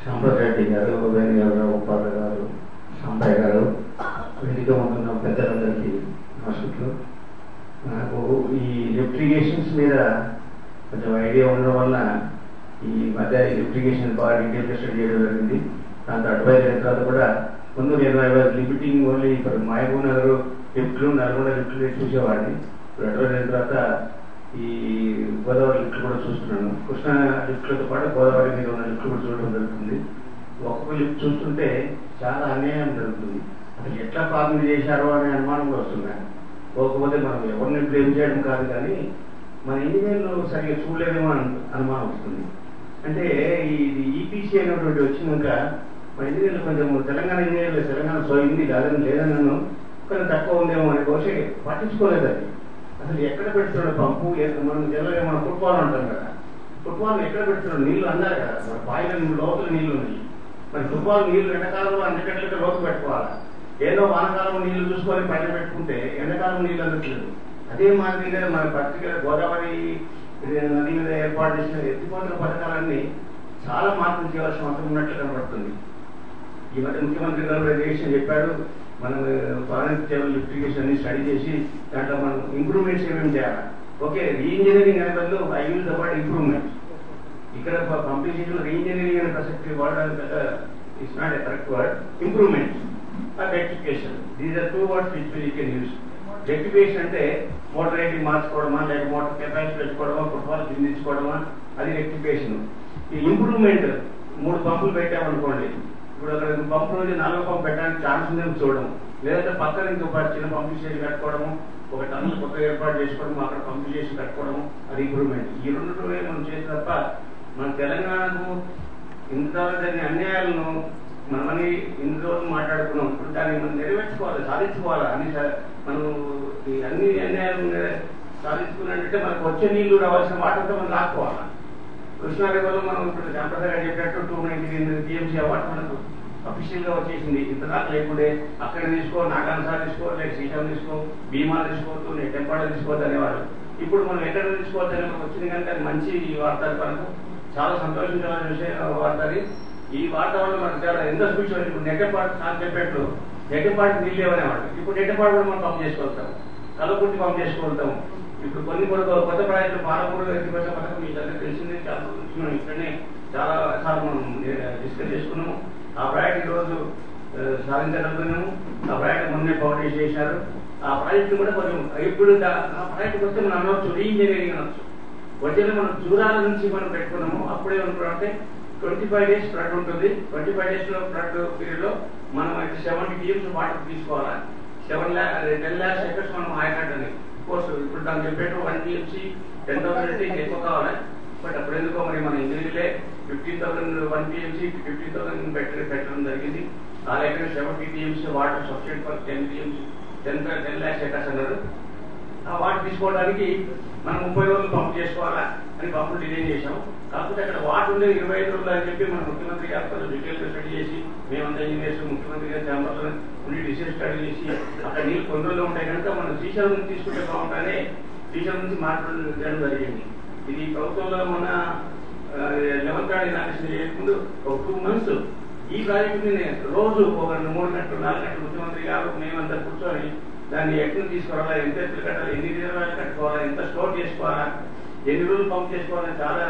సంప్రరెడ్డి గారు, వేణుగారు, ఉపాధ గారు, సాంబయ్య గారు, వేదిక ముందున్న పెద్దలందరికీ నమస్కారాలు. నాకు ఈ లిఫ్టిగేషన్స్ మీద కొంచెం ఐడియా ఉండడం వల్ల ఈ మధ్య లిఫ్టిగేషన్ బాగా డీటెయిల్గా స్టడీ చేయడం జరిగింది. దాంతో అడ్వైజ్ అయిన తర్వాత కూడా ముందు నేను లిమిటింగ్ ఓన్లీ ఇప్పుడు మహబూబ్ నగర్ లిఫ్ట్లు, నల్గొండ లిఫ్ట్లు చూసేవాడిని. ఇప్పుడు అడ్వైజ్ అయిన తర్వాత ఈ గోదావరి లిఫ్ట్లు కూడా చూస్తున్నాను. కృష్ణా లిఫ్ట్లతో పాటు గోదావరి మీద ఉన్న లిఫ్ట్లు కూడా చూడడం జరుగుతుంది. ఒక్కొక్క లిఫ్ట్ చూస్తుంటే చాలా అన్యాయం జరుగుతుంది. అసలు ఎట్లా ప్రారంభం చేశారో అనే అనుమానం కూడా వస్తుంది. పోకపోతే మనం ఎవరిని బ్లేమ్ చేయడం కాదు, కానీ మన ఇంజనీర్లు సరిగ్గా చూడలేదేమో అనుమానం వస్తుంది. అంటే ఇది ఈపీసీ అనేటువంటి వచ్చినాక మన ఇంజనీర్లు కొంచెం తెలంగాణ ఇంజనీర్లు తెలంగాణ సోయింది లేదని నన్ను కొంచెం తక్కువ ఉందేమో అనే బహుశా పట్టించుకోలేదు. అది అసలు ఎక్కడ పెడుతున్నాడు పంపు, మనం జనరల్గా మనం ఫుట్బాల్ అంటాం కదా, ఫుట్బాల్ ఎక్కడ పెడుతున్నాడు, నీళ్లు అన్నారు కదా, మన బాయిల లోతుల నీళ్లు ఉన్నాయి. మరి ఫుట్బాల్ నీళ్లు ఎండాకాలంలో అన్నికట్లకి లోతు పెట్టుకోవాలి. ఏదో వానకాలం నీళ్లు చూసుకొని పైన పెట్టుకుంటే ఎండాకాలం నీళ్ళు అందట్లేదు. అదే మాదిరిగా మన పత్రిక గోదావరి నది మీద ఏర్పాటు చేసిన ఎత్తిపోతల పథకాలన్నీ చాలా మార్పులు చేయాల్సిన అవసరం ఉన్నట్లు కనబడుతుంది. ఈ మధ్య ముఖ్యమంత్రి గారు రేషన్ చెప్పాడు, మనం ఫారెన్ టేబుల్ లిఫ్టిగేషన్ అన్ని స్టడీ చేసి దాంట్లో మనం ఇంప్రూవ్మెంట్స్ ఏమేమి చేయాలి. ఓకే, రీఇంజనీరింగ్ అనే బదులు I use the word improvement. ఇక్కడ కంప్లీషన్ రీఇంజనీరింగ్ అనే ప్రసక్తి word it's not a correct word. Improvement or rectification, these are two words which you can use. Rectification అంటే మోటార్ రేటింగ్ మార్చుకోవడమా, లేక మోటార్ కెపాసిటీ పెట్టుకోవడమా, football దించుకోవడమా, అది రెక్టిఫికేషన్. ఈ ఇంప్రూవ్మెంట్ 3 పంపులు పెట్టామనుకోండి, ఇప్పుడు అక్కడ పంపు నుంచి 4వ పంపు పెట్టడానికి ఛాన్స్ ఉందని చూడడం, లేదంటే పక్కన ఇంకొక చిన్న పంపు స్టేషన్ కట్టుకోవడము, ఒక టన్నులు కొత్త ఏర్పాటు చేసుకోవడము, అక్కడ పంపు స్టేషన్ కట్టుకోవడము, అది ఇంప్రూవ్మెంట్. ఈ 2 మనం చేసిన తప్ప మన తెలంగాణకు ఇంత జరిగిన అన్యాయాలను మనమని ఇన్ని రోజులు మాట్లాడుకున్నాం. ఇప్పుడు దాన్ని మనం నెరవేర్చుకోవాలి, సాధించుకోవాలి. మనం ఈ అన్ని అన్యాయాలు సాధించుకున్నట్టే మనకు వచ్చే నీళ్లు రావాల్సిన వాటంతా మనం లాక్కోవాలి. కృష్ణా రివర్లో మనం ఇప్పుడు సంప్రదాయంగా చెప్పినట్టు 299 టీఎంసీ అవార్డు మనకు అఫీషియల్ గా వచ్చేసింది. ఇంతదాకా లేకుండే అక్కడ తీసుకో, నాగాన్సార్ తీసుకో, లేక శ్రీశైలం తీసుకో, భీమా తీసుకోవద్దు, నేను టెంపాడ తీసుకోవద్దు అనేవాళ్ళు. ఇప్పుడు మనం ఎక్కడ తీసుకోవద్దు అని మనకు వచ్చింది కనుక అది మంచి వార్త. మనకు చాలా సంతోషించాల్సిన విషయం వార్త. ఈ వార్త వల్ల మనకు చాలా ఎంత చూపించాలి. ఇప్పుడు నెట్టపాటు నాకు చెప్పేట్లు నెట్టపాటు నీళ్ళు ఇవ్వనేవాళ్ళు, ఇప్పుడు నెట్టపాటు కూడా మనం పంపు చేసుకోగలుగుతాం, కలపుర్తి పంపు చేసుకోగలుగుతాము. ఇప్పుడు కొన్ని కొత్త ప్రాజెక్టులు పాలకూరు ఎత్తిపోయిన పథకం మీకు అందరికీ తెలిసింది. చాలా చూస్తున్నాం, ఇక్కడనే చాలా సార్లు మనం డిస్కస్ చేసుకున్నాము. ఆ ప్రాజెక్ట్ ఈరోజు సాధించగలుగుతున్నాము. ఆ ప్రాజెక్ట్ మొన్నే పౌడర్ చేశారు. ఆ ప్రాజెక్టు కూడా కొంచెం ఇప్పుడు ఆ ప్రాజెక్టుకి వస్తే మనం అనవచ్చు రీఇంజనీరింగ్ అనవచ్చు. వచ్చే మనం జూరాల నుంచి మనం పెట్టుకున్నాము. అప్పుడే అనుకున్నామంటే 25 days ఫ్లడ్ ఉంటుంది. 25 days లో ఫ్లడ్ పీరియడ్ లో మనం 70 TMs వాటర్ తీసుకోవాలా. 10 lakhs acres మనం ఆయకట్టని కోర్స్. ఇప్పుడు దాన్ని చెప్పేట్టు 1 TMC 10,000 అంటే ఎక్కువ కావాలి. బట్ అప్పుడు ఎందుకో మరి మన ఇంజనీర్లే 15,000 1 TMC 15,000 పెట్టడం జరిగింది. ఆ లెక్కన 70 TMC water subsidy for 10 lakhs acres అన్నారు. ఆ వాటర్ తీసుకోవడానికి మనం 30 రోజులు పంపు చేసుకోవాలా అని పంపులు డిజైన్ చేశాము. కాకపోతే అక్కడ వాటర్ ఉండేది 25 రోజులు అని చెప్పి మన ముఖ్యమంత్రి గారు కొంచెం డీటెయిల్గా స్టడీ చేసి, మేమంతా ఇంజనీర్స్ ముఖ్యమంత్రి గారి ఛాంబర్లో ఉండి రీసెర్చ్ స్టడీ చేసి అక్కడ నీళ్ళు కొన్ని రోజులు ఉంటాయి కనుక మనం శ్రీశైలం నుంచి తీసుకుంటే బాగుంటానే శ్రీశైలం నుంచి మాట్లాడడం జరిగింది. ఇది ప్రభుత్వంలో మన 11th ఇనాగ్రేషన్ చేయకముందు ఒక 2 months ఈ ప్రాజెక్టుని రోజు ఒక 3 గంటలు 4 గంటలు ముఖ్యమంత్రి గారు మేమంతా కూర్చొని దాన్ని ఎక్కడ తీసుకురావాలా, ఎంత ఎత్తులు కట్టాలి, ఎన్ని రిజర్వాయర్లు కట్టుకోవాలా, ఎంత స్టోర్ చేసుకోవాలా, ఎన్ని రోజులు పంప్ చేసుకోవాలని చాలా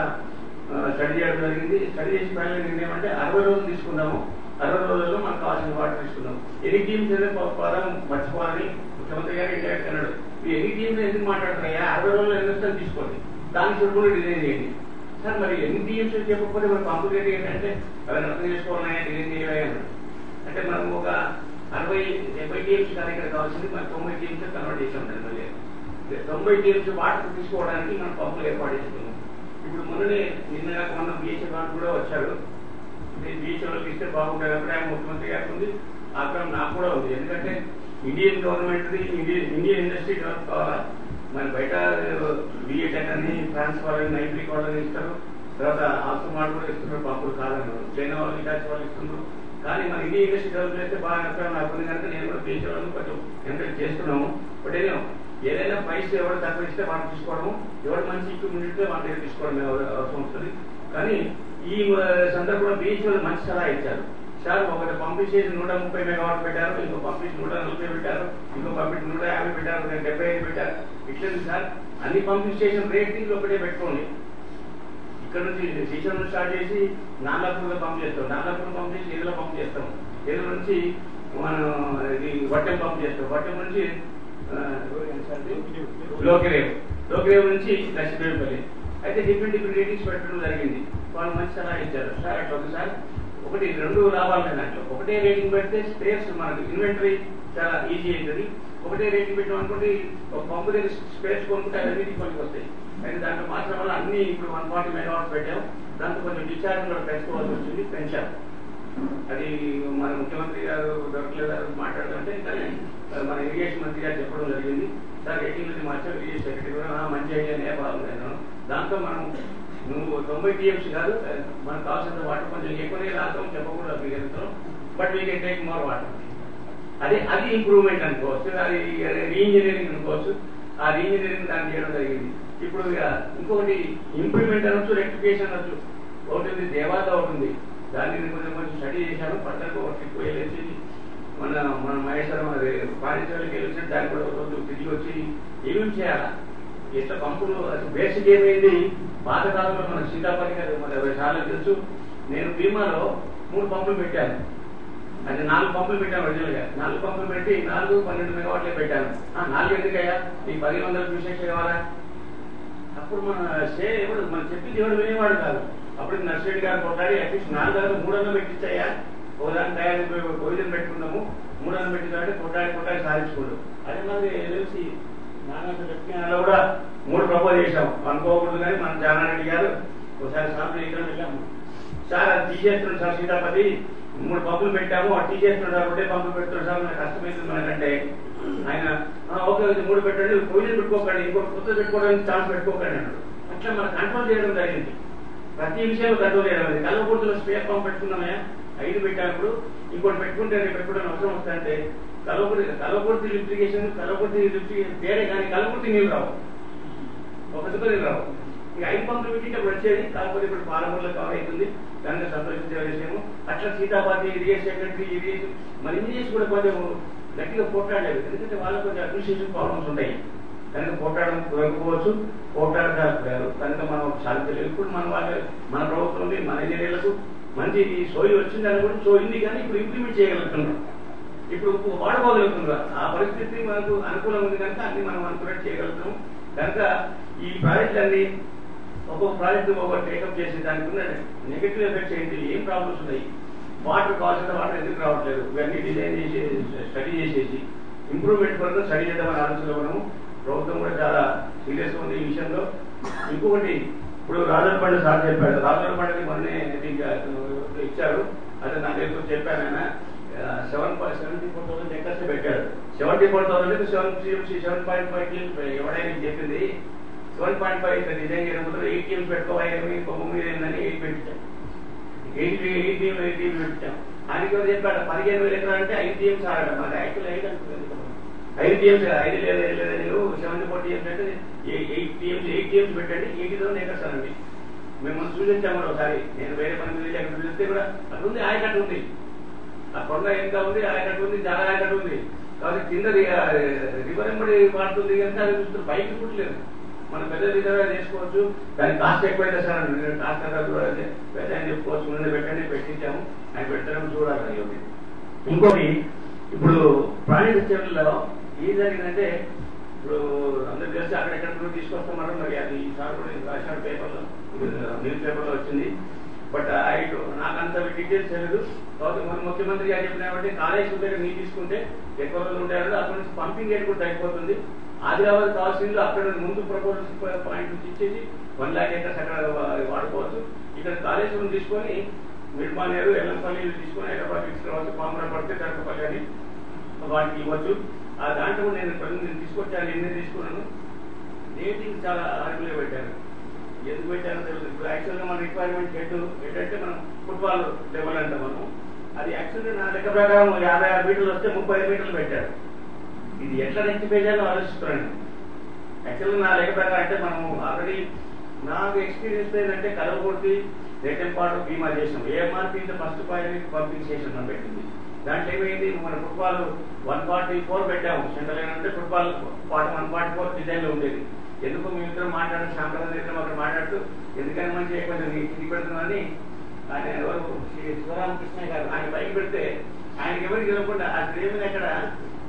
స్టడీ చేయడం జరిగింది. స్టడీ చేసి ఫైనల్ నిర్ణయం అంటే 60 రోజులు తీసుకున్నాము. 60 రోజుల్లో మనకు కావాల్సిన వాటర్ తీసుకున్నాం. ఎన్ని టీమ్స్ అనేది పదం మర్చిపోవాలని ముఖ్యమంత్రి గారు ఇండైరెక్ట్ అన్నాడు. మీరు ఎన్ని టీమ్స్ ఎందుకు మాట్లాడుతున్నాయా, 60 రోజుల్లో ఎన్ని వస్తాయని తీసుకోండి, దానికి షెడ్యూల్ డిజైన్ చేయండి. సార్ మరి ఎన్ని టీమ్స్ చెప్పకపోతే మరి పంపు రేట్ ఏంటంటే అవన్నీ అర్థం చేసుకోవాలన్నా డిజైన్ చేయాలి అన్నాడు. అంటే మనం ఒక 60-70 టీమ్స్ కానీ ఇక్కడ కావాల్సింది మరి 90 టీమ్స్ కన్వర్ట్ చేసి ఉంటుంది. మళ్ళీ 90 టీమ్స్ వాటర్ తీసుకోవడానికి మనం పంపులు ఏర్పాటు చేసుకున్నాం. ఇప్పుడు నిన్నగా మొన్న బిహెచ్ఏ వాళ్ళు కూడా వచ్చారు. బిహెచ్ఏ వాళ్ళకి ఇస్తే బాగుంటుంది అభిప్రాయం ముఖ్యమంత్రి గారికి ఉంది, అభిప్రాయం నాకు కూడా ఉంది. ఎందుకంటే Indian government Indian industry develop కావాలా. మరి బయట బిఏటెక్ అని ఫ్రాన్స్ వాళ్ళని నైబ్రిక్ వాళ్ళని ఇస్తారు, తర్వాత ఆల్సోమార్ట్ కూడా ఇస్తున్నారు, పంపులు కాదన్నారు. చైనా వాళ్ళు ఇటాచి వాళ్ళు ఇస్తున్నారు. కానీ మన ఇండియన్ ఇండస్ట్రీ డెవలప్ చేస్తే బాగా అభిప్రాయం నాకు ఉంది కనుక నేను కూడా బిహెచ్ఏ వాళ్ళని కొంచెం ఎంకరేజ్ చేస్తున్నాము. బట్ ఏదైనా ప్రైస్ ఎవరు తక్కువ ఇస్తే మనం తీసుకోవడము, ఎవరు మంచి ఎక్విప్మెంట్ ఇస్తే మన దగ్గర తీసుకోవడం అవసరం వస్తుంది. కానీ ఈ సందర్భంలో BHEL మంచి సలహా ఇచ్చారు. సార్ ఒకటి పంపించేసి 130 మెగావాట్ పెట్టారు, ఇంకో పంపించి 140 పెట్టారు, ఇంకో పంపించి 150 పెట్టారు, 75 పెట్టారు. ఇట్లేదు సార్, అన్ని పంపింగ్ స్టేషన్ రేటింగ్ ఒకటే పెట్టుకోండి. ఇక్కడ నుంచి శ్రీశైలం స్టార్ట్ చేసి నాగలాపూర్లో పంప్ చేస్తాం, నాగలాపూర్ పంప్ చేసి ఏదులో పంప్ చేస్తాం, ఏదుల నుంచి మనం ఇది వట్టెం పంప్ చేస్తాం, వట్టెం నుంచి లోకిరేవు నుంచి లక్ష్మీపల్లి. అయితే డిఫరెంట్ రేటింగ్స్ పెట్టడం జరిగింది. వాళ్ళు మంచి సలహా ఇచ్చారు. సార్ అట్లా ఒకసారి ఒకటి 2 లాభాలు దాంట్లో. ఒకటే రేటింగ్ పెడితే స్పేస్ మనకు ఇన్వెంటరీ చాలా ఈజీ అవుతుంది. ఒకటే రేటింగ్ పెట్టాం అనుకోండి, ఒక పంపు దగ్గర స్పేస్ కొనుక్కుంటే అన్నిటికీ పనికి వస్తాయి. అయితే దాంట్లో మార్చడం వల్ల అన్ని ఇప్పుడు 140 మెగావాట్స్ పెట్టాం. దాంతో కొంచెం డిశ్చార్జ్ కూడా పెంచుకోవాల్సి వచ్చింది, పెంచాం. అది మన ముఖ్యమంత్రి గారు దొరకలేదు మాట్లాడుతుంటే కానీ మన ఇరిగేషన్ మంత్రి గారు చెప్పడం జరిగింది. సార్ రేటింగ్ మార్చాం, ఇరిగేషన్ సెక్రటరీ కూడా మంచి ఐడియానే బాగుంది. దాంతో మనం నువ్వు 90 TMC కాదు, మనకు కావాల్సిన వాటర్ కొంచెం ఎక్కువనే రాస్తాం చెప్పకూడదు మిగతా, but we can take more water. అది ఇంప్రూవ్మెంట్ అనుకోవచ్చు, అది రీఇంజనీరింగ్ అనుకోవచ్చు. ఆ రీఇంజనీరింగ్ దాన్ని చేయడం జరిగింది. ఇప్పుడు ఇంకొకటి ఇంప్రూవ్మెంట్ అనొచ్చు, రెక్టిఫికేషన్ అనొచ్చు. ఒకటి ఉంది దేవాత, ఒకటి ఉంది. దాన్ని కొంచెం స్టడీ చేశాను. పట్టణకు ఒక ట్రిప్ వెళ్ళేసి మన మహేశ్వరం అది పారిశ్రామిక వెళ్ళి దాన్ని కూడా రోజు తిరిగి వచ్చి ఏమేమి చేయాలా, ఎట్లా పంపులు బేసిక్ ఏమైంది. పాతకాలంలో మన సీతాపతి గారు మన 20 సార్లు తెలుసు. నేను భీమాలో 3 పంపులు పెట్టాను. అది 4 పంపులు పెట్టాను ఒరిజినల్గా. 4 పంపులు పెట్టి 12 మెగావాట్లే పెట్టాను. 4 ఎందుకయ్యా, నీకు 1500 క్యూసెక్స్ కావాలా? అప్పుడు మనం చెప్పింది ఎవడు వినేవాడు కాదు. అప్పుడు నర్సిరెడ్డి గారు కొట్లాడి అట్లీస్ట్ 4 కాదు 3 పెట్టించాయా, ఒకదాన్ని తయారు పొయ్యిని పెట్టుకున్నాము, 3 పెట్టిందంటే కొట్లాడి సాధించుకోడు. అదే మరి తెలిసి నాన్న కూడా 3 ప్రపోజ్ చేశాం. అనుకోకూడదు కానీ మన జానారెడ్డి గారు ఒకసారి సాంపుల్ ఇక్కడ వెళ్ళాము. సార్ అది తీసేస్తున్నాడు సార్ సీతాపతి, 3 పంపులు పెట్టాము, అది తీసేస్తున్నాడు సార్, 2 పంపులు పెడుతున్నాడు సార్, నాకు కష్టమైంది మనకంటే. ఆయన ఓకే 3 పెట్టండి, పొయ్యిని పెట్టుకోకండి, ఇంకొక కొత్త పెట్టుకోవడానికి ఛాన్స్ పెట్టుకోకండి అన్నాడు. అట్లా మనం కంట్రోల్ చేయడం జరిగింది. ప్రతి విషయంలో కంట్రోల్ చేయడం జరిగింది. కల్వకుర్తిలో స్పేర్ పంప్ పెట్టుకున్నామే, 5 పెట్టినప్పుడు ఇంకోటి పెట్టుకుంటే పెట్టుకోవడం అవసరం వస్తుందంటే కల్వకుర్తి లిఫ్టిగేషన్ పేరే కానీ కల్వకుర్తి నీళ్ళు రావు, ఒక నీళ్ళు రావు. ఇక 5 పంపులు పెట్టేటప్పుడు వచ్చేది. కాకపోతే ఇప్పుడు పాలమూరులో కవర్ అవుతుంది, దానికి సంతోషించే విషయము. అట్లా సీతాపతి ఇరిగేషన్ సెక్రటరీ ఇరిగేషన్ మరి ఇంజనీర్స్ కూడా కొంచెం గట్టిగా పోట్లాడలేదు. ఎందుకంటే వాళ్ళకి కొంచెం అడ్మినిస్ట్రేషన్ ప్రాబ్లమ్స్ ఉంటాయి. కనుక పోట్లాడడం కుదరకపోవచ్చు, పోట్లాడగలుగుతారు. కనుక మనం సాధించలేదు. ఇప్పుడు మన ప్రభుత్వం ఉంది, మన ఇంజనీర్లకు మంచి సోయి వచ్చిందని కూడా సోయింది, కానీ ఇప్పుడు ఇంప్లిమెంట్ చేయగలుగుతున్నాం, ఇప్పుడు వాడుకోగలుగుతున్నారు. ఆ పరిస్థితి మనకు అనుకూలంగా ఉంది కనుక అన్ని మనం అనుకున్నట్టు చేయగలుగుతాం. కనుక ఈ ప్రాజెక్టులన్నీ ఒక్కొక్క ప్రాజెక్టు ఒక్కొక్క టేకప్ చేసి దానికి ఉన్న నెగటివ్ ఎఫెక్ట్స్ ఏంటి, ఏం ప్రాబ్లమ్స్ ఉన్నాయి, వాటర్ కావాల్సిన వాటర్ ఎందుకు రావట్లేదు, ఇవన్నీ డిజైన్ చేసి స్టడీ చేసేసి ఇంప్రూవ్మెంట్ కొరకు స్టడీ చేద్దామని ఆలోచనలో మనము ప్రభుత్వం కూడా చాలా సీరియస్గా ఉంది ఈ విషయంలో. ఇంకొకటి ఇప్పుడు రాజులపండు సార్ చెప్పాడు, రాజులపండుకి మొన్నే ఇచ్చారు. అదే నా దగ్గర చెప్పాను. ఆయన 74,000 ఎక్కర్స్ పెట్టాడు. 74,000 7.5 ఎవడైనా చెప్పింది 7.5 ఇట్లా డిజైన్ చేయడం ముందు 8 టీమ్స్ పెట్టుకోవాలి, భూమి ఏందని 8 పెట్టాం. 8 టీమ్స్ పెట్టాం. ఆయనకి ఎవరు చెప్పాడు 15,000 ఎకరాలు అంటే 5 టీమ్స్ ఆడటం. మరి యాక్చువల్ 5 అనుకుంటుంది, 5 టీమ్స్ 5 లేదా మీరు 74 టీమ్స్ అంటే 8 టీమ్స్ పెట్టండి, 80,000 ఎకర్స్ అనండి. మేము చూపించాము ఒకసారి. నేను వేరే పని మీద అక్కడ చూస్తే కూడా అక్కడ ఉంది, ఆయకట్టు ఉంది, ఆ కొండ ఎంత ఉంది, ఆయకట్టు ఉంది, చాలా ఆయకట్టు ఉంది. కాబట్టి కింద రివర్ ఎంబడి వాడుతుంది కనుక అది చూస్తే బయట పుట్టలేదు. మనం పెద్ద రిజర్వ్ చేసుకోవచ్చు, దాని కాస్ట్ ఎక్కువైతే సార్ కాస్ట్ చూడాలి, పెద్ద ఆయన చెప్పుకోవచ్చు, ముందు పెట్టండి, పెట్టించాము, ఆయన పెట్టడం చూడాలి. ఇంకోటి ఇప్పుడు ప్రాణి చర్యల్లో ఏం జరిగిందంటే, ఇప్పుడు అందరు తెలిసి అక్కడెక్కడ తీసుకొస్తామన్నారు. మరి అది సార్ కూడా రాసిన పేపర్లో న్యూస్ పేపర్లో వచ్చింది. బట్ నాకంత డీటెయిల్స్ తెలియదు. కాబట్టి మన ముఖ్యమంత్రి గారు చెప్పినటువంటి కాళేశ్వరం దగ్గర నీరు తీసుకుంటే ఎక్కువ రోజులు ఉంటాయో అక్కడ నుంచి పంపింగ్ రేట్ కూడా అయిపోతుంది. ఆదిలాబాద్ కావాల్సింది అక్కడ ముందు ప్రపోజల్స్ పాయింట్ నుంచి ఇచ్చేసి 1 lakh acres అక్కడ వాడుకోవచ్చు. ఇక్కడ కాళేశ్వరం తీసుకొని మిడ్మానేరు, ఎల్లంపల్లి తీసుకొని హైదరాబాద్ తీసుకురావచ్చు, పామర పడితే తరకపల్లి అని వాటికి ఇవ్వచ్చు. ఆ దాంట్లో నేను తీసుకొచ్చాను, ఎన్ని తీసుకున్నాను. రేటింగ్ చాలా అరుగులే పెట్టాను. ఎందుకు పెట్టానో తెలుసు. ఇప్పుడు యాక్చువల్గా మన రిక్వైర్మెంట్ ఏంటంటే మనం ఫుట్బాల్ లెవెల్ అంటాం మనం. అది యాక్చువల్గా నా లెక్క ప్రకారం 56 మీటర్లు వస్తే 35 మీటర్లు పెట్టారు. ఇది ఎట్లా రెక్టిఫై చేయాలో ఆలోచిస్తున్నాను. యాక్చువల్గా నా లెక్క ప్రకారం అంటే మనం ఆల్రెడీ నాకు ఎక్స్పీరియన్స్ ఏంటంటే కలవకుర్తి రిటర్న్ పాటు బీమా చేసాం. ఏఎంఆర్పీ ఫస్ట్ పంపింగ్ చేసాం మనం పెట్టింది. దాంట్లో ఏమైంది, మన ఫుట్బాల్ 144 పెట్టాము. సెంట్రల్ అంటే ఫుట్బాల్ పాట 144 డిజైన్లో ఉండేది. ఎందుకు మేమిద్దరం మాట్లాడుతూ సాంప్రదాయం అక్కడ మాట్లాడుతూ ఎందుకని మంచిగా కొంచెం ఇది పెడుతున్నామని ఆయన ఎవరు శివరామకృష్ణ గారు ఆయన బైక్ పెడితే ఆయనకి ఎవరికి తెలియకుండా ఆ డ్రీమ్ అక్కడ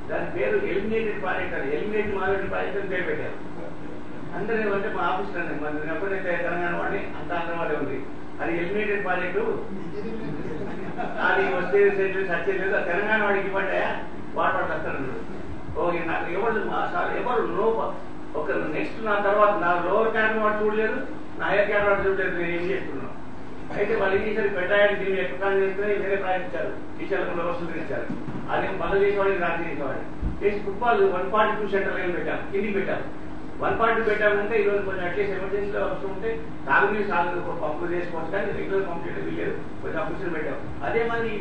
దాని పేరు ఎలిమినేటెడ్ ప్రాజెక్ట్ అని, ఎలిమినేటెడ్ మాలినేటెడ్ ప్రాజెక్ట్ అని పేరు పెట్టారు. అందరూ ఏమంటే మా ఆఫీస్ అండి మన ఎప్పుడైతే తెలంగాణ వాడిని అంత ఆంధ్రవాడే ఉంది. అది ఎలిమినేటెడ్ ప్రాజెక్టు, అది వస్తే సత్యం లేదు, తెలంగాణ వాడికి ఇవ్వండి వాడు వస్తాడు. ఓకే నాకు ఎవరు ఎవరు లో ఒక నెక్స్ట్ నా తర్వాత నా లోవర్ క్యాడర్ వాడు చూడలేదు, నా హైయర్ క్యాడర్ వాడు చూడలేదు. నేను ఏం చేస్తున్నాను అయితే వాళ్ళు ఏం చేశారు, పెట్టాయని దీన్ని ఎక్కడ చేస్తే వేరే ప్రాజెక్ట్ ఇచ్చారు, టీచర్లకు వసతులు ఇచ్చారు. అదే పనులు చేసేవాడికి రాత్రి చేసేవాడిని చేసి ఫుట్బాల్ 142 సెంటర్ లైన్ పెట్టాము, కిందికి పెట్టాము. 142 పెట్టామంటే ఈరోజు కొంచెం అట్లీస్ట్ ఎమర్జెన్సీలో అవసరం ఉంటే తాగునీరు సాగు పంపులు చేసుకోవచ్చు, కానీ రెగ్యులర్ పంపులు వీలేదు, కొంచెం అప్లికేషన్ పెట్టాం. అదే మరి ఈ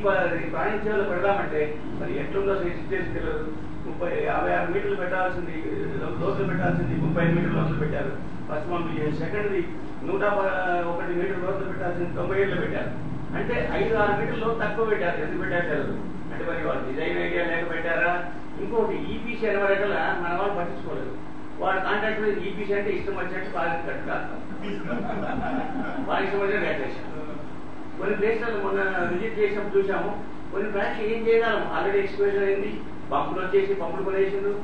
ప్రాణించేవాళ్ళు పెడదామంటే మరి ఎట్లుందో సిచ్యువేషన్ తెలియదు. 56 మీటర్లు పెట్టాల్సింది, లోతులు పెట్టాల్సింది 35 మీటర్ల లోతులు పెట్టారు ఫస్ట్ పంపు. సెకండ్ది 101 మీటర్ల లోతులు పెట్టాల్సింది 97 పెట్టారు. అంటే 5-6 మీటర్ల లోతు తక్కువ పెట్టారు. ఎందుకు పెట్టారు తెలియదు. అంటే మరి వాళ్ళు డిజైన్ ఐడియా లేక పెట్టారా? ఇంకోటి ఈపీసీ అనే వరకల్లా మన వాళ్ళు పట్టించుకోలేదు. వాడు కాంట్రాక్ట్ ఈపీసీ అంటే ఇష్టం వచ్చినట్టు ప్రాజెక్ట్ కట్టుకారు, వాళ్ళ ఇష్టం వచ్చినట్టు కట్టేసారు. కొన్ని ప్లేస్లలో మొన్న విజిట్ చేసినప్పుడు చూసాము, కొన్ని ప్రాజెక్టులు ఏం చేయగలం, ఆల్రెడీ ఎక్స్ప్రెషన్ అయింది, పంపులు వచ్చేసి పంపులు కొనేసిండ్రు,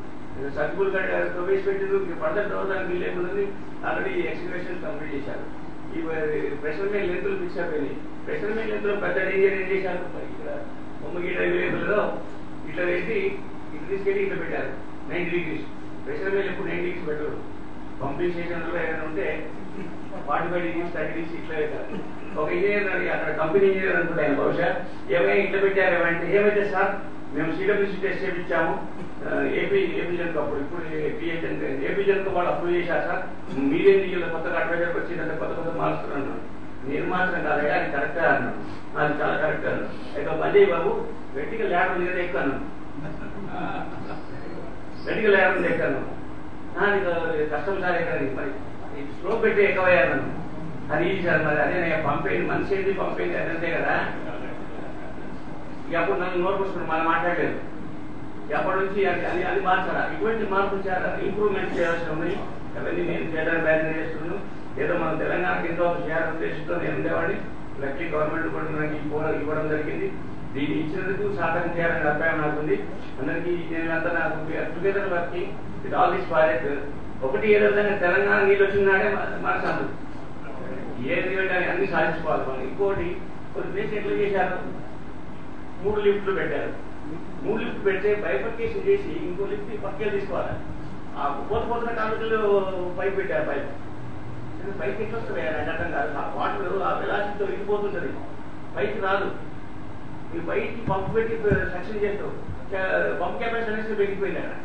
సర్కులు ప్రవేశపెట్టిండ్రు, ఫర్దర్ డెవలప్మెంట్ బిల్ ఏముంది, ఆల్రెడీ ఎక్స్ప్రెషన్ కంప్లీట్ చేశారు. ఈ ప్రెషర్ మీద లెంతులు ఫిక్స్ అయిపోయింది. ప్రెషర్ మీద లెంతులు పెద్ద ఏం చేశారు, ఇక్కడ బొమ్మగీట అవైలబుల్లో ఇట్లా వేసి ఇట్లా తీసుకెళ్ళి ఇట్లా పెట్టారు 90 degrees. ప్రెషర్ మీద ఎప్పుడు 90 degrees పెట్టరు. పంపింగ్ స్టేషన్లో ఏమైనా ఉంటే 45 degrees 30 degrees ఇట్లా పెట్టారు. ఒక ఇంజనీర్ అని అక్కడ కంపెనీ ఇంజనీర్ అనుకుంటే ఆయన బహుశా ఏమైనా ఇట్లా పెట్టారు ఏమంటే, ఏమైతే సార్ మేము సిడబ్ల్యూసీ టెస్ట్ చేయించాము ఏపీ జన్కు, అప్పుడు ఇప్పుడు ఏపీ జన్కు వాళ్ళు అప్రూవ్ చేశారు సార్, మీరేం దిగులు కొత్తగా అడ్వైజర్కి వచ్చిందంటే కొత్త మారుస్తున్నాను. నేను మాత్రం కాదు అది కరెక్టే అన్నాను, అది చాలా కరెక్ట్ అన్నాను. అయితే అజయ్ బాబు వెర్టికల్ ల్యాడర్ ఉంది కదా ఎక్కువ అన్నాను, వెర్టికల్ ల్యాడర్ ఉంది ఎక్కాను. కష్టం సార్ ఎక్కడ మరి స్లో పెట్టి ఎక్కువయ్యాను. అది ఈజీ సార్, మరి అదే పంపేయండి, మనిషి ఏంటి పంపేయండి అదంతే కదా. అప్పుడు నన్ను నోట్ పోసుకుని మనం మాట్లాడలేదు. అప్పటి నుంచి అది మార్చారా, ఇటువంటి మార్పులు చాలా ఇంప్రూవ్మెంట్ చేయాల్సి ఉంది. అవన్నీ నేను చేయడానికి ప్రయత్నం చేస్తున్నాను. ఏదో మనం తెలంగాణకి ఎంతో చేయాలని ఉద్దేశంతో నేను ఉండేవాడిని. లక్కీ గవర్నమెంట్ కూడా నాకు ఇవ్వడం జరిగింది. దీన్ని ఇచ్చినందుకు సాధన చేయాలని అభిప్రాయం నాకుంది. అందరికీ నేనంతా నాకు together working with all this project. ఒకటి ఏ విధంగా తెలంగాణ నీళ్ళు వచ్చినాడే మనసాను ఏది అన్ని సాధించుకోవాలి మనం. ఇంకోటి కొన్ని ప్లేస్ ఎట్లా చేశారు, 3 లిఫ్ట్లు పెట్టారు. 3 లిఫ్ట్ పెడితే బైఫర్కేషన్ చేసి ఇంకో లిఫ్ట్ పక్కకి తీసుకోవాలి. ఆ పోతున్న కాలువలో పైప్ పెట్టారు. పైకి ఎట్లా వస్తుంది నాకు అర్థం కాదు. ఆ వాటర్ ఆ వెలాసిటీతో ఇరిగిపోతుంటది, పైకి రాదు. ఈ పైకి పంపు పెట్టి సక్షన్ చేస్తావు, పంప్ కెపాసిటీ అనేది పెరిగిపోయింది. అక్కడ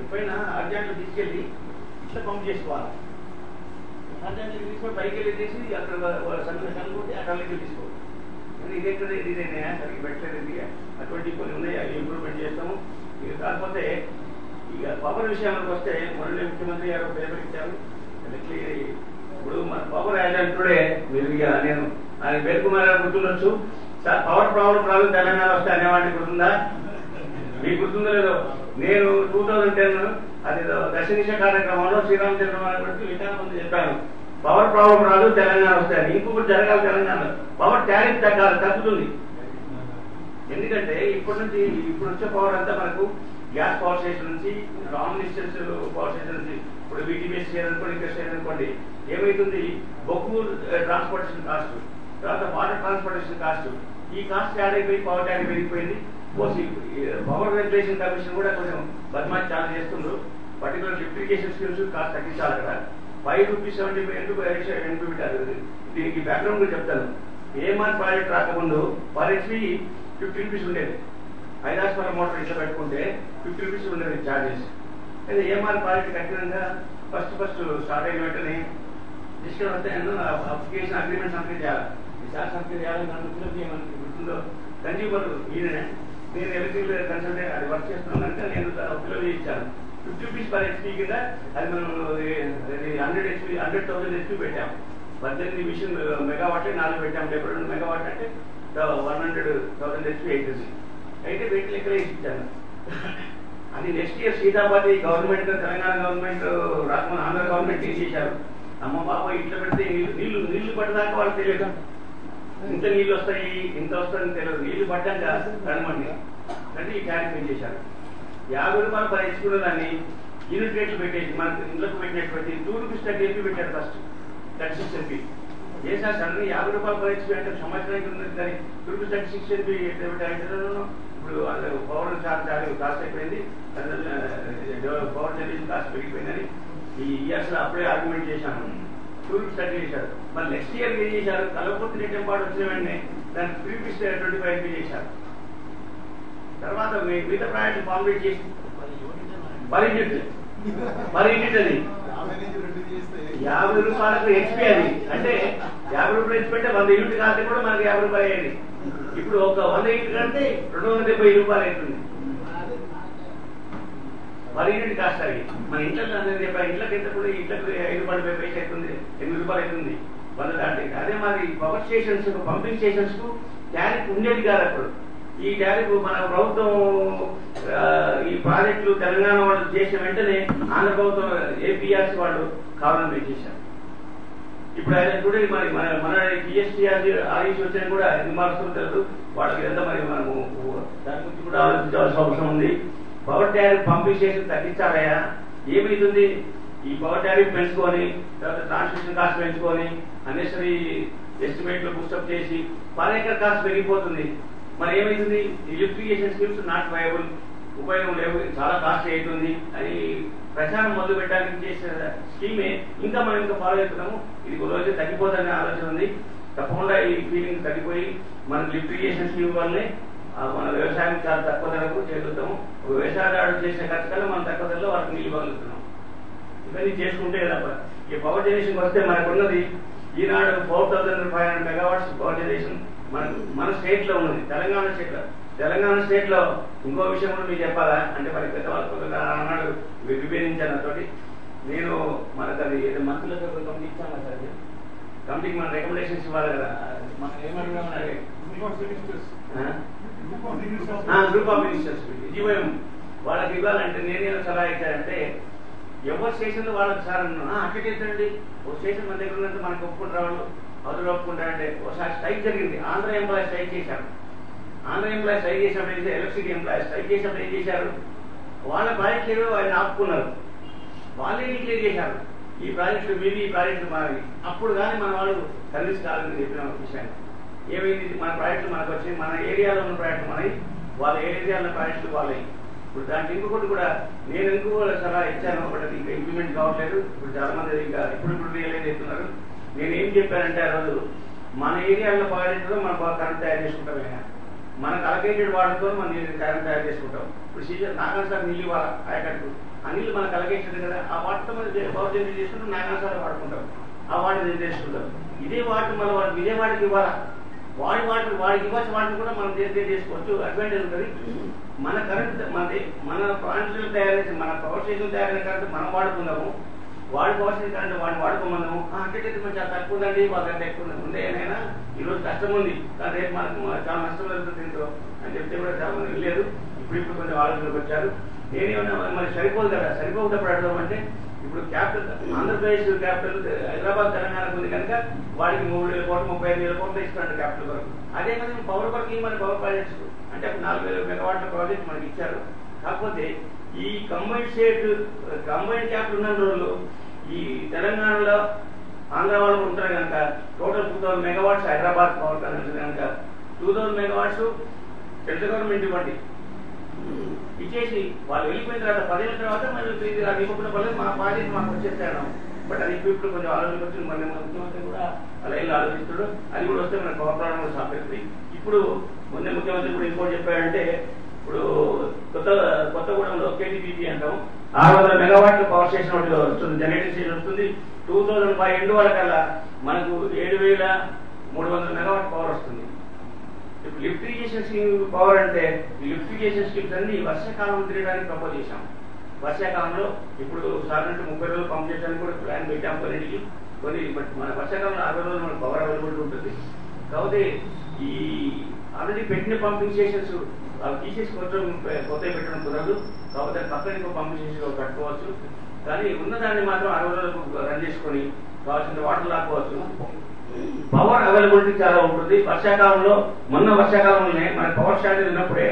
ఎప్పుడైనా అర్జెంట్లో తీసుకెళ్ళి ఇట్లా పంప్ చేసుకోవాలి. అర్జెంట్లో తీసుకొని పైకి వెళ్ళి తీసి అక్కడ కనుక్కుంటే అక్కడికి తీసుకోవాలి. ఇదెక్కడ ఇదేనా సరిగ్గా పెట్టలేదు. అటువంటి కొన్ని ఉన్నాయి, అవి ఇంప్రూవ్మెంట్ చేస్తాము. ఇక కాకపోతే ఇక పవర్ విషయానికి వస్తే మొన్న ముఖ్యమంత్రి గారు పేపర్ ఇచ్చారు. ఇప్పుడు మన పవర్ యాజెంటుడే మీరు ఇక నేను ఆయన పేరు కుమార్ గారు గుర్తుండొచ్చు సార్. పవర్ ప్రాబ్లం తెలంగాణ వస్తే అనేవాడిని గుర్తుందా, మీకు గుర్తుందో లేదో. నేను 2010 అది దశనిష కార్యక్రమంలో శ్రీరామచంద్రరావు విధానం చెప్పాను, పవర్ ప్రాబ్లం రాదు తెలంగాణ వస్తాయని. ఇంకొకటి జరగాలి, తెలంగాణ పవర్ టారిఫ్ తగ్గుతుంది. ఎందుకంటే ఇప్పుడు వచ్చే పవర్ అంతా మనకు గ్యాస్ పవర్ స్టేషన్ నుంచి, లాంగ్ డిస్టెన్స్ పవర్ స్టేషన్ నుంచి, ఇప్పుడు వీటీబీఎస్ చేయాలనుకోండి, ఇంకా చేయాలనుకోండి, ఏమైతుంది బొగ్గు ట్రాన్స్పోర్టేషన్ కాస్ట్, తర్వాత వాటర్ ట్రాన్స్పోర్టేషన్ కాస్ట్, ఈ కాస్ట్ యాడ్ అయిపోయి పవర్ ట్యారిఫ్ పెరిగిపోయింది. పవర్ రెగ్యులేషన్ కమిషన్ కూడా కొంచెం బద్మాష్ చాలా చేస్తుండ్రు. పర్టికులర్ లిఫ్టికేషన్ స్కీమ్స్ కాస్ట్ తగ్గించాలి. అక్కడ ₹5.70 పెట్టారు. దీనికి బ్యాక్గ్రౌండ్ కూడా చెప్తాను. ఏఎంఆర్ ప్రాజెక్ట్ రాకముందు పర్ హెచ్పి ₹50 ఉండేది. 5 హార్స్ మోటార్ ఇట్లా పెట్టుకుంటే ₹50 ఉండేది ఛార్జెస్. అయితే ఏఎంఆర్ ప్రాజెక్ట్ కట్టినాక ఫస్ట్ స్టార్ట్ అయిన వెంటనే డిస్కౌంట్ వస్తాయను అప్లికేషన్ అగ్రిమెంట్ సంప్లీట్ చేయాలి. ఈసారి సంప్లీట్ చేయాలని మనకి గుర్తుందో కన్జ్యూమర్ ఈయననే. నేను ఎలక్ట్రికల్ కన్సల్టెంట్ అది వర్క్ చేస్తున్నాను కనుక నేను పిల్లలు ఇచ్చాను. ₹50 పర్ హెచ్పి కింద అది మనం 100,000 హెచ్పి పెట్టాము. 18 మిషన్ మెగావాట్లే 4 పెట్టాం. 72 మెగావాట్ అంటే 100,000 HP అవుతుంది. అయితే వీటి లెక్కలే ఇచ్చాను. అది next year Sitapati government, Telangana government రాకుండా ఆంధ్ర గవర్నమెంట్ ఏం చేశారు, అమ్మ బాబా ఇట్లా పెడితే నీళ్లు పట్టదాకా వాళ్ళు తెలియదు, ఇంత నీళ్ళు వస్తాయి ఇంత వస్తాయని తెలియదు. నీళ్లు పడ్డాక కనమండి అంటే ఈ ట్యాంక్ ఏం చేశారు, 50 రూపాయలు పరిచుకున్న దాన్ని యూనిట్ రేట్లు పెట్టేసి మనకి ఇంట్లోకి పెట్టినటువంటి 2 రూపీస్ 30 MP పెట్టారు ఫస్ట్, 36 MP. ఏ సార్ సడన్ 50 రూపాయలు పరిచి అంటే సంవత్సరానికి ఉన్నది కానీ 2 రూపీస్ 36 MP ఎట్లా పెట్టారు. ఇప్పుడు పవర్ చాలా కాస్ట్ అయిపోయింది, పవర్ జనరేషన్ కాస్ట్ పెరిగిపోయిందని ఈ ఇయర్స్ లో అప్పుడే ఆర్గ్యుమెంట్ చేశాను. 2 రూపీస్ 30 చేశారు. మరి నెక్స్ట్ ఇయర్ ఏం చేశారు, కలపూర్తి రేట్ ఎంపాడు వచ్చిన వెంటనే దాన్ని 3 రూపీస్ 25 MP చేశారు. తర్వాత మిగతా ప్రాజెక్ట్ ఫార్మేట్ చేసి పర్ యూనిట్ అది 50 రూపాయలకు హెచ్పి. అది అంటే 50 రూపాయలు హెచ్పి అంటే 100 యూనిట్ కాస్తే కూడా మనకి 50 రూపాయలు అయ్యేది. ఇప్పుడు ఒక 100 యూనిట్ కంటే 270 రూపాయలు అవుతుంది పర్ యూనిట్ కాస్ట్. అది మన ఇంట్లో ఇంట్లోకి ఎంత కూడా ఇంట్లోకి 5 రూపాయలు 5 పైసలు అవుతుంది, 8 రూపాయలు అవుతుంది 100 దాటి. అదే మరి పవర్ స్టేషన్స్ పంపింగ్ స్టేషన్స్ కు ట్యారిఫ్ ఉండేది కాదు అప్పుడు. ఈ ట్యారిఫ్ మన ప్రభుత్వం ఈ ప్రాజెక్టులు తెలంగాణ వాళ్ళు చేసిన వెంటనే ఆంధ్ర ప్రభుత్వం ఏపీఆర్సీ వాళ్ళు కావాలని పెంచేశారు. ఇప్పుడు ఆయన చూడే మరి మన జిఎస్టీ ఆర్ఈసీ వచ్చినా కూడా ఎందుకు మారుస్తుందో తెలియదు వాళ్ళకి. ఎంత మరి మనము దాని గురించి కూడా ఆలోచించాల్సిన అవసరం ఉంది. పవర్ ట్యారిఫ్ పంపింగ్ స్టేషన్ తగ్గించాలయా, ఏమైతుంది ఈ పవర్ ట్యారిఫ్ పెంచుకొని తర్వాత ట్రాన్స్మిషన్ కాస్ట్ పెంచుకొని అన్నెసరీ ఎస్టిమేట్లు బూస్టప్ చేసి పర్ ఏకర్ కాస్ట్ పెరిగిపోతుంది. మరి ఏమైతుంది, ఎలక్ట్రిఫికేషన్ స్కీమ్స్ నాట్ వయబుల్, ఉపయోగం లేవు, చాలా కాస్ట్ అవుతుంది అని ప్రచారం మొదలు పెట్టడానికి చేసిన స్కీమే ఇంకా మనం ఇంకా ఫాలో అవుతున్నాము. ఇది ఒక రోజు తగ్గిపోతుందనే ఆలోచన ఉంది. తప్పకుండా ఈ ఫీలింగ్ తగ్గిపోయి మనకు ఎలక్ట్రిఫికేషన్ స్కీమ్ వల్లనే మన వ్యవసాయం చాలా తక్కువ ధరకు చేయగలుగుతాము. ఒక వ్యవసాయదారుడు చేసిన ఖర్చు కన్నా మనం తక్కువ ధరలో వాళ్ళకి నీళ్ళు ఇవ్వగలుగుతున్నాం. ఇవన్నీ చేసుకుంటే తప్ప ఈ పవర్ జనరేషన్ వస్తే మనకున్నది ఈనాడు 4,500 మెగావాట్స్ పవర్ జనరేషన్ మన స్టేట్ లో ఉన్నది, తెలంగాణ స్టేట్ లో. ఇంకో విషయం కూడా మీకు చెప్పాలా అంటే మరి పెద్దవాళ్ళ ఆనాడు విభేదించాను తోటి. నేను మనకు అది మంత్రులతో కమిటీ ఇచ్చాను కదా సార్, కమిటీకి మన రికమెండేషన్స్ ఇవ్వాలి కదా. మనం ఏమంటున్నామని గ్రూప్ ఆఫ్ మినిస్టర్స్ జీవోఎం వాళ్ళకి ఇవ్వాలంటే నేనేమో సలహా ఇచ్చానంటే ఎవరు స్టేషన్ లో వాళ్ళకి సార్ అట్లా చేస్తారండి. ఓ స్టేషన్ మన దగ్గర ఉన్నంత మనకు ఒప్పుకుంటారు వాళ్ళు, అదులు ఒప్పుకుంటారంటే. ఒకసారి స్ట్రైక్ జరిగింది, ఆంధ్ర ఎంప్లాయీస్ స్ట్రైక్ చేశారు. ఆంధ్ర ఎంప్లాయీస్ స్ట్రైక్ చేసినప్పుడు ఎలక్ట్రిసిటీ ఎంప్లాయీస్ స్ట్రైక్ చేసినప్పుడు ఏం చేశారు, వాళ్ళ ప్రాజెక్టులు ఆయన ఆపుకున్నారు, వాళ్ళే డిక్లేర్ చేశారు ఈ ప్రాజెక్టులు మీది, ఈ ప్రాజెక్టులు మాది. అప్పుడు కానీ మన వాళ్ళు కన్విన్స్ కావాలని చెప్పిన విషయాన్ని. ఏమైంది, మన ప్రాజెక్టులు మనకు వచ్చి మన ఏరియాలో ఉన్న ప్రాజెక్టులు మనవి, వాళ్ళ ఏరియాలో ప్రాజెక్టులు వాళ్ళవి. ఇప్పుడు దానికి ఇంకొకటి కూడా నేను ఇంకో సలహా ఇచ్చాను, బట్ అది ఇంకా ఇంప్లిమెంట్ కావట్లేదు. ఇప్పుడు చాలా మంది ఇంకా ఇప్పుడు రియలైజ్ అవుతున్నారు. నేను ఏం చెప్పానంటే ఆ రోజు మన ఏరియాలో ప్రాజెక్టులో మనం కరెంట్ తయారు చేసుకుంటాం, మనకు అలకేటెడ్ వాటర్తో మనం కరెంట్ తయారు చేసుకుంటాం. ఇప్పుడు సీజన్ నాగాసారి నీళ్ళు ఇవ్వాలి ఆయకట్టు, ఆ నీళ్ళు మనకు అలకేటెడ్ కదా, ఆ వాటర్తో మనం పవర్ జనరేట్ చేసుకుంటాం, నాగాసారి వాడుకుంటాం, ఆ వాటర్ జనరేట్ చేసుకుంటాం. ఇదే వాటర్ మన వాడికి విజయవాడకి ఇవ్వాలా, వాడి వాటర్ వాడికి ఇవ్వాల్సిన వాటిని కూడా మనం జనరేట్ చేసుకోవచ్చు, అడ్వాంటేజ్ ఉంటుంది. మన కరెంట్ మన ప్రాంతాలు తయారు చేసి మన పవర్ స్టేషన్ తయారైన కరెంట్ మనం వాడుకుందాము, వాడి పవర్ స్టేషన్ కరెంట్ వాడిని వాడుకోమన్నాము. అంటే కొంచెం చాలా తక్కువ ఉందండి, వాళ్ళకంటే ఎక్కువ ఉందే ఏమైనా ఈరోజు కష్టం ఉంది కానీ రేపు మనకు చాలా నష్టం జరుగుతుంది దీంతో అని చెప్తే కూడా చాలా మంది వెళ్ళలేదు. ఇప్పుడు కొంచెం ఆలోచనకు వచ్చారు. నేనేమన్నా మరి సరిపోదు కదా, సరిపోకపోతే అడగమంటే ఇప్పుడు క్యాపిటల్ ఆంధ్రప్రదేశ్ క్యాపిటల్ హైదరాబాద్ తెలంగాణకు ఉంది కనుక వాడికి 3,000 కోట్లు 35,000 కోట్లు ఇస్తాడు క్యాపిటల్ వరకు. అదే మరి పవర్ వరకు మన పవర్ ప్రాజెక్ట్స్ అంటే 4,000 మెగావాట్ల ప్రాజెక్ట్ మనకి ఇచ్చారు. కాకపోతే ఈ కంబైన్డ్ క్యాపిటల్ ఉన్న రోజులు ఈ తెలంగాణలో ఆంధ్ర వాళ్ళు ఉంటారు కనుక total 2,000 megawatts Hyderabad power connection కనుక 2,000 మెగావాట్స్ సెంట్రల్ గవర్నమెంట్ ఇవ్వండి, ఇచ్చేసి వాళ్ళు వెళ్ళిపోయిన తర్వాత 10 ఏళ్ళ తర్వాత మనం అది ఇవ్వకుండా పర్లేదు మా ప్రాజెక్ట్ మాకు వచ్చేస్తాను. బట్ అది ఇప్పుడు కొంచెం ఆలోచన వచ్చింది, మన ముఖ్యమంత్రి కూడా అలా వెళ్ళి ఆలోచిస్తాడు. అది కూడా వస్తే మన పవర్ ప్రాబ్లం కూడా సాల్వ్ అవుతుంది. ఇప్పుడు మొన్న ముఖ్యమంత్రి కూడా ఇంకోటి చెప్పాడంటే ఇప్పుడు కొత్తగూడెంలో కేటీపీపీ అంటాం 600 మెగావాట్ల పవర్ స్టేషన్ ఒకటి వస్తుంది, జనరేటింగ్ స్టేషన్ వస్తుంది. 2005 ఎండ్ వరకల్లా మనకు 7,300 మెగావాట్ పవర్ వస్తుంది. ఇప్పుడు లిఫ్ట్ ఇరిగేషన్ స్కీమ్ పవర్ అంటే ఈ లిఫ్ట్ ఇరిగేషన్ స్కీమ్స్ అన్ని వర్షాకాలం తిరగడానికి ప్రపోజ్ చేశాం. వర్షాకాలంలో ఇప్పుడు సాధారణ 30 రోజులు పంప్ చేయడానికి కూడా ప్లాన్ పెట్టాం కొన్నింటికి. కొన్ని మన వర్షాకాలంలో 60 రోజులు మనకు పవర్ అవైలబిలిటీ ఉంటుంది. కాబట్టి ఈ ఆల్రెడీ పెట్టిన పంపింగ్ స్టేషన్స్ అవి తీసేసి కొత్త పెట్టడం కుదరదు. కాబట్టి పక్కన ఇంకో పంపింగ్ స్టేషన్ కట్టుకోవచ్చు. కానీ ఉన్నదాన్ని మాత్రం 60 రోజులకు రన్ చేసుకొని కావాల్సిన వాటర్ లాక్కోవచ్చు. పవర్ అవైలబిలిటీ చాలా ఉంటుంది. వర్షాకాలంలో మొన్న వర్షాకాలంలోనే మన పవర్ షార్టేజ్ ఉన్నప్పుడే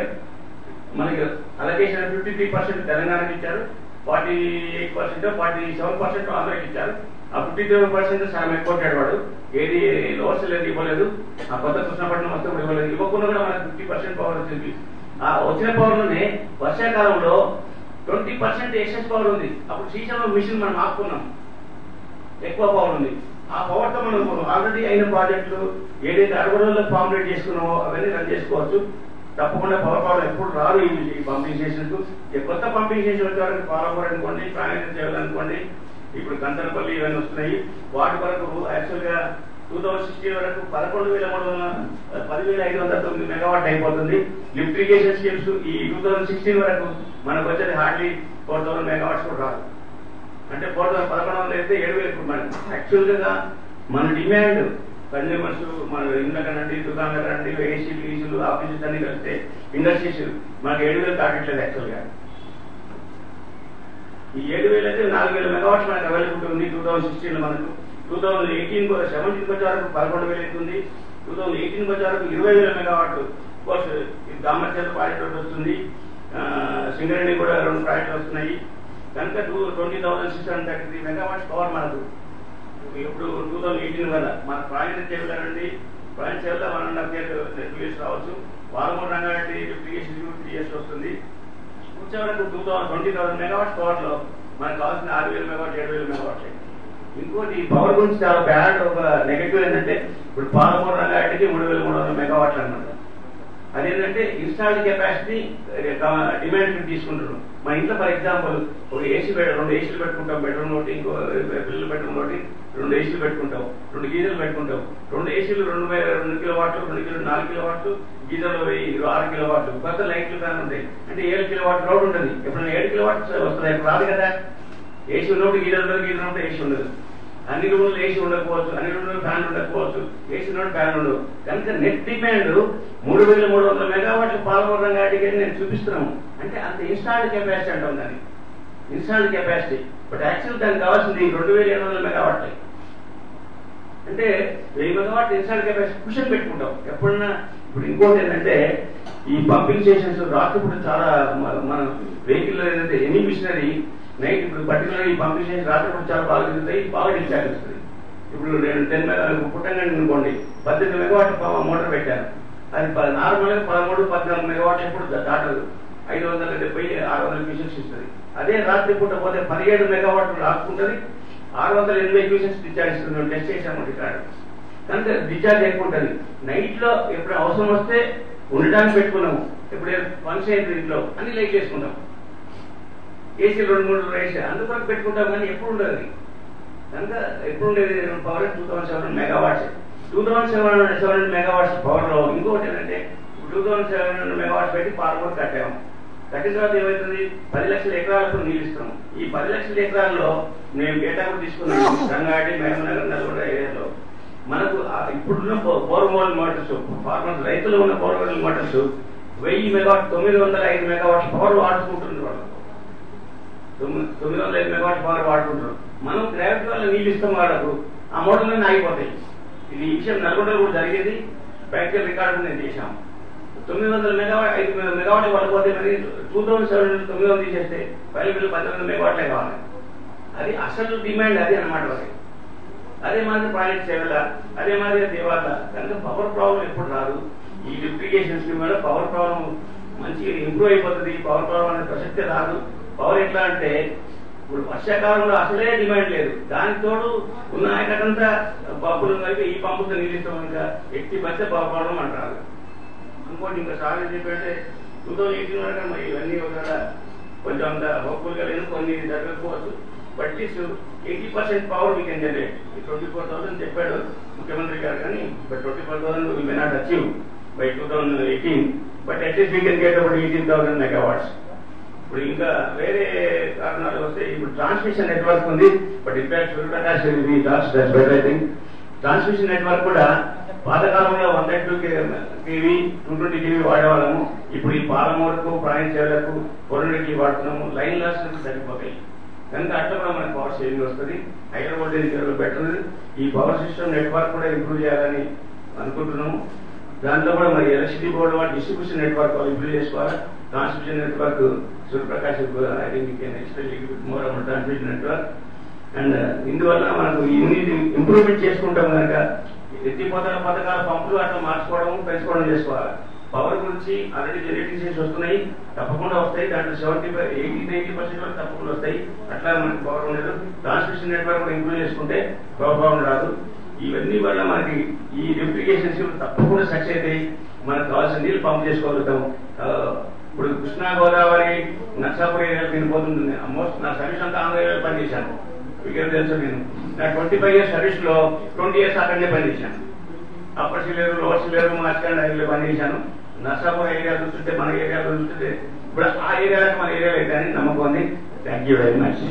మనకి అలొకేషన్ 53% తెలంగాణకి ఇచ్చారు, 48% 47% ఆంధ్రకి ఇచ్చారు. ఆ 53% చాలా ఎక్కువ కొట్టాడు వాడు. ఏది లోవర్స్ లేదు ఇవ్వలేదు. ఆ కొత్త కృష్ణపట్నం వస్తే కూడా ఇవ్వలేదు. ఇవ్వకుండా కూడా మనకు 50% పవర్ వచ్చింది. ఆ వచ్చిన పవర్లోనే వర్షాకాలంలో 20% ఎక్సెస్ పవర్ ఉంది. అప్పుడు శ్రీశైలం మిషన్ మనం ఆపుకున్నాం, ఎక్కువ పవర్ ఉంది. ఆ పవర్ తో మనం ఆల్రెడీ అయిన ప్రాజెక్టులు ఏదైతే 60 రోజుల్లో ఫార్ములేట్ చేసుకున్నామో అవన్నీ రన్ చేసుకోవచ్చు. తప్పకుండా పవర్ ప్రాబ్లం ఎప్పుడు రాదు ఈ పంపింగ్ స్టేషన్ కు. కొత్త పంపింగ్ స్టేషన్ వచ్చే వరకు పాలపూర్ అనుకోండి, ప్రాణాయం చేయాలనుకోండి, ఇప్పుడు కంచనపల్లి ఇవన్నీ వస్తున్నాయి. వాటి వరకు యాక్చువల్ గా 2016 వరకు 10,509 మెగావాట్ అయిపోతుంది. లిఫ్ట్ ఇరిగేషన్ స్కీమ్స్ ఈ 2016 వరకు మనకు వచ్చేది హార్డ్లీ 4,000 మెగావాట్స్ కూడా రాదు. అంటే 1100 అయితే 7,000 మనకి యాక్చువల్ గా మన డిమాండ్ కన్జ్యూమర్స్ మన ఇండ్ల కనండి, దుకాణాల కనండి, ఏసీలు గీసులు ఆఫీసెస్ అన్ని కలిస్తే ఇండస్ట్రీస్ మనకి 7,000 దాటట్లేదు. యాక్చువల్ గా ఈ 7,000 అయితే 4,000 మెగావాట్స్ మనకు అవైలబిలిటీ ఉంది 2016 లో. మనకు 2017 వచ్చే వరకు 11,000 అవుతుంది. 2018 వచ్చే వరకు 20,000 మెగావాట్లు. కోర్స్ ఇది దామర్చర్ల ప్రాజెక్ట్ ఒకటి వస్తుంది, సింగరేణి కూడా 2 ప్రాజెక్టులు వస్తున్నాయి. కనుక 20,633 మెగావాట్స్ పవర్ మనకు ఇప్పుడు 2018 వల్ల మన ప్రాజెక్ట్ చేయలేనండి. ప్రాజెక్ట్ చేయాల 1.5 years రావచ్చు. వారమూరు రంగారెడ్డి లిఫ్టిగేషన్ 3 years వస్తుంది. వచ్చే వరకు 20,000 మెగావాట్స్ పవర్ లో మనకు కావాల్సిన 6,000 మెగావాట్ 7,000 మెగావాట్స్. ఇంకోటి ఈ పవర్ గురించి చాలా బ్యాడ్ ఒక నెగటివ్ ఏంటంటే ఇప్పుడు పాలమూరు రంగారెడ్డికి 3,300 మెగావాట్లు అన్నమాట. అదేంటంటే ఇన్స్టాల్డ్ కెపాసిటీ డిమాండ్ తీసుకుంటున్నాం. మన ఇంట్లో ఫర్ ఎగ్జాంపుల్ ఒక ఏసీ 2 ఏసీలు పెట్టుకుంటాం, బెడ్రూమ్ ఒకటి, ఇంకో పిల్లల బెడ్రూమ్ ఒకటి, 2 ఏసీలు పెట్టుకుంటాం, 2 గీజర్లు పెట్టుకుంటాం. 2 ఏసీలు 2 కిలోవాట్లు, 4 కిలోవాట్లు, గీజర్లు 6 కిలోవాట్లు, కొత్త లైట్లు కానీ ఉంటాయి. అంటే 7 కిలోవాట్ లోడ్ ఉంటుంది. ఎప్పుడైనా 7 కిలోవాట్స్ వస్తుంది, ఎప్పుడు రాదు కదా. ఏసీ ఉన్నప్పుడు గీజర్ ఉండదు, గీజర్ ఉంటే ఏసీ ఉండదు. అన్ని రూములు ఏసీ ఉండకపోవచ్చు, అన్ని రూములు ఫ్యాన్ ఉండకపోవచ్చు, ఏసీ ఉన్నప్పుడు ఫ్యాన్ ఉండదు. కనుక నెట్ డిమాండ్ 3,300 మెగావాట్లు పాలమూరు రంగారెడ్డికి నేను చూపిస్తున్నాము. అంటే అంత ఇన్స్టాల్డ్ కెపాసిటీ అంటాం దాన్ని, ఇన్స్టాల్డ్ కెపాసిటీ. బట్ యాక్చువల్ దానికి కావాల్సింది 2,700 మెగావాట్లే. అంటే 1000 మెగావాట్ ఇన్స్టాల్డ్ కెపాసిటీ కుషన్ పెట్టుకుంటాం ఎప్పుడన్నా. ఇప్పుడు ఇంకోటి ఏంటంటే ఈ పంపింగ్ స్టేషన్స్ రాత్రిపూట చాలా మన వెహికల్ ఏదైతే ఎనీ మిషనరీ నైట్ ఇప్పుడు పర్టికులర్ ఈ పంపింగ్ స్టేషన్ రాత్రిపూట చాలా బాగా తిరుగుతాయి, బాగా డిశ్చార్జ్ వస్తుంది. ఇప్పుడు నేను 10 మెగావాట్ పుట్టంగానే అనుకోండి 18 మెగావాట్ మోటార్ పెట్టాను. అది నార్మల్ గా 13-14 మెగావాట్లు ఎప్పుడు దాటదు. 570, 600 క్యూసెక్స్ ఇస్తుంది. అదే రాత్రి పూట పోతే 17 మెగావాట్లు రాసుకుంటుంది, 680 క్యూసెక్స్ డిశ్చార్జ్ ఇస్తుంది. మేము టెస్ట్ చేసాము ఇక్కడ. కనుక డిశ్చార్జ్ ఎక్కువ ఉంటుంది. నైట్ లో ఎప్పుడు అవసరం వస్తే ఉండడానికి పెట్టుకున్నాము. ఇప్పుడు ఫంక్షన్ అయితే ఇంట్లో అన్ని లైట్ చేసుకుంటాం. ఏసీ 2-3 రైస్ అందువరకు పెట్టుకుంటాం, కానీ ఎప్పుడు ఉండదు. కనుక ఎప్పుడు ఉండేది పవర్ 2,700 మెగావాట్స్. 2,700 మెగావాట్స్ పవర్ లో ఇంకోటి ఏంటంటే 2,700 మెగావాట్స్ పెట్టి పాలమూరు కట్టాము. కట్టిన తర్వాత ఏమవుతుంది, 10 లక్షల ఎకరాలకు నీళ్ళు ఇస్తాము. ఈ 10 లక్షల ఎకరాల్లో మేము డేటా కూడా తీసుకున్నాము. రంగారెడ్డి, మహబూబ్నగర్, నల్గొండ ఏరియాలో మనకు ఇప్పుడున్న బోర్వెల్ మోటార్స్, ఫార్మర్స్ రైతులు ఉన్న borewell Motors 1000 megawatt 905 megawatts power వాడుకుంటున్నారు. వాళ్ళు 905 మెగావాట్ పవర్ వాడుకుంటున్నారు. మనం గ్రావిటీ వల్ల నీళ్ళు ఇస్తాం వాళ్ళకు, ఆ మోటార్లన్నీ ఆగిపోతాయి. ఇది ఈ విషయం నల్గొండలో కూడా జరిగేది. ప్రాక్టికల్ రికార్డు నేను చేశాం. 900 మెగావాట్ 5 మెగావాట్లు పడిపోతే మరి 2,700 తీసేస్తే పైన 18 మెగావాట్లే కావాలి. అది అసలు డిమాండ్ అది అన్నమాట. అదే మాదిరి ప్రాజెక్ట్ సేవల, అదే మాదిరి దేవాత. కనుక పవర్ ప్రాబ్లం ఎప్పుడు రాదు. ఈ లిఫ్టిగేషన్ స్కీమ్ వల్ల పవర్ ప్రాబ్లం మంచిగా ఇంప్రూవ్ అయిపోతుంది. పవర్ ప్రాబ్లం అనే ప్రసక్తే రాదు. పవర్ ఎట్లా అంటే ఇప్పుడు వర్షాకాలంలో అసలే డిమాండ్ లేదు, దానికి తోడు ఉన్న ఆయనకంతా పప్పులు కలిపి ఈ పంపుతో నిలిస్తాం. ఇంకా ఎట్టి బచ్చే పవర్ ప్రాబ్లం అంటారు. ఇంకోటి ఇంకా సార్ చెప్పంటే 2018 వరకు మరి ఇవన్నీ ఒకవేళ కొంచెం అంత హోప్ఫుల్గా లేదు, కొన్ని జరగకపోవచ్చు. But this 80% power we can generate. 24,000 చెప్పాడు ముఖ్యమంత్రి గారు, కానీ but 24,000 we may not achieve by 2018. But at least we can get about 18,000 megawatts. ఇప్పుడు ఇంకా వేరే కారణాలు వస్తే ఇప్పుడు ట్రాన్స్మిషన్ నెట్వర్క్ ఉంది. But in fact Suryaprakash better I think. Transmission network కూడా పాతకాలంలో 102 కేవీ 220 కేవీ వాడేవాళ్ళము. ఇప్పుడు ఈ పాలమూరుకు ప్రాణించేలకు 400 కేవీ వాడుతున్నాము. లైన్ లాస్ సరిపోతాయి కనుక అట్లా కూడా మనకు పవర్ సేవింగ్ వస్తుంది. Hire voltage better. ఈ పవర్ సిస్టమ్ నెట్వర్క్ కూడా ఇంప్రూవ్ చేయాలని అనుకుంటున్నాము. దాంట్లో కూడా మరి ఎలక్ట్రిసిటీ బోర్డు వాళ్ళు డిస్ట్రిబ్యూషన్ నెట్వర్క్ వాళ్ళు ఇంప్రూవ్ చేసుకోవాలి. Transmission network Suryaprakash I think more about transmission network. And ఇందువల్ల మనకు ఇన్ని ఇంప్రూవ్మెంట్ చేసుకుంటాం కనుక ఎత్తిపోతల పథకాల పంపులు అట్లా మార్చుకోవడం పెంచుకోవడం చేసుకోవాలి. పవర్ గురించి ఆల్రెడీ జనరేటింగ్ స్టేషన్స్ వస్తున్నాయి, తప్పకుండా వస్తాయి. దాంట్లో 80-90% వరకు తప్పకుండా వస్తాయి. అట్లా మనకి పవర్ ఉండదు. ట్రాన్స్మిషన్ నెట్వర్క్ కూడా ఇంప్రూవ్ చేసుకుంటే పవర్ రాదు. ఇవన్నీ వల్ల మనకి ఈ లిఫ్టిగేషన్స్ తప్పకుండా సక్సెస్ అవుతాయి. మనకు కావాల్సిన నీళ్ళు పంప్ చేసుకోగలుగుతాం. ఇప్పుడు కృష్ణా గోదావరి నర్సాపూర్ ఏరియాలో తినిపోతుంది. ఆల్మోస్ట్ నా సర్వీస్ అంతా ఆంధ్ర ఏరియాలో పనిచేశాను. మీకు తెలుసు, నేను నా 25 years సర్వీస్ లో 20 years అక్కడనే పనిచేశాను. అప్పర్ సిలేరు, లోవర్ సిలేరు, మార్చికండ్ ఏరియాలో పనిచేశాను. నర్సాపూర్ ఏరియా చూస్తుంటే మన ఏరియాలో చూస్తుంటే ఇప్పుడు ఆ ఏరియాలకు మన ఏరియాలో అయితే అని నమ్మకం ఉంది. Thank you very much.